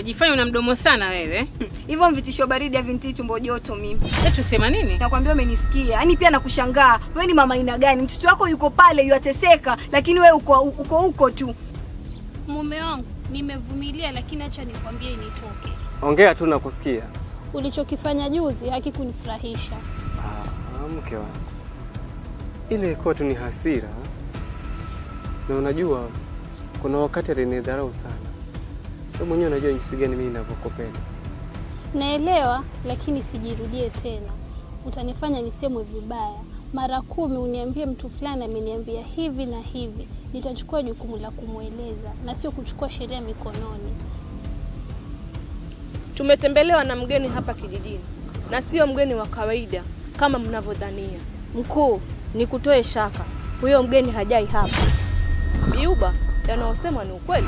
Unajifanya una mdomo sana wewe. Hivyo vitisho baridi haviniti tumbo joto mimi. Tusema nini? Nakwambia umenisikia. Yaani pia nakushangaa. Wewe ni mama ina gani? Mtoto wako yuko pale yuateseka, lakini wewe uko tu. Mume wangu, nimevumilia lakini acha nikwambie nitoke. Ongea tu na kusikia. Ulichokifanya juzi hakikunifurahisha. Mke wangu. Ile kwa tu ni hasira. Na unajua kuna wakati alinidharau sana. Wewe mwenyewe unajua jinsi gani mimi ninavyokupenda. Naelewa, lakini sijirudie tena. Utanifanya nisemwe vibaya. Mara 10 uniambie mtu fulani ameniambia hivi na hivi. Nitachukua jukumu la kumueleza na sio kuchukua sheria mikononi. Tumetembelewa na mgeni hapa kijijini na sio mgeni wa kawaida kama mnavyodhania. Mkuu, nikutoe shaka. Huyo mgeni hajai hapa. Biuba, yanayosemwa ni ukweli.